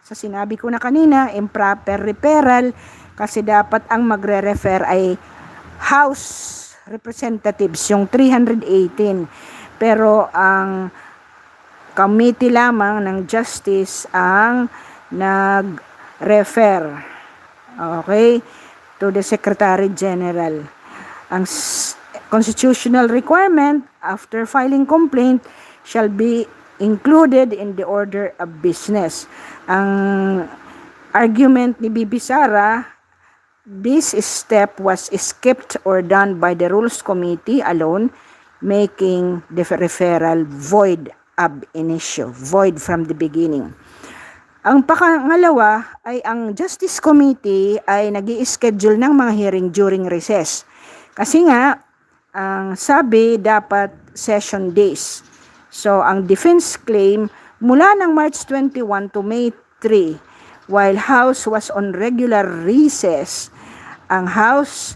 sa sinabi ko na kanina, improper referral, kasi dapat ang magre-refer ay House Representatives, yung 318. Pero ang committee lamang ng Justice ang nag-refer, okay, to the Secretary General. Ang constitutional requirement after filing complaint shall be included in the order of business. Ang argument ni Bibi Sara, this step was skipped or done by the Rules Committee alone, making the referral void ab initio, void from the beginning. Ang pangalawa ay ang Justice Committee ay nag-i-schedule ng mga hearing during recess. Kasi nga, ang sabi dapat session days. So, ang defense claim mula ng March 21 to May 3, while House was on regular recess, ang House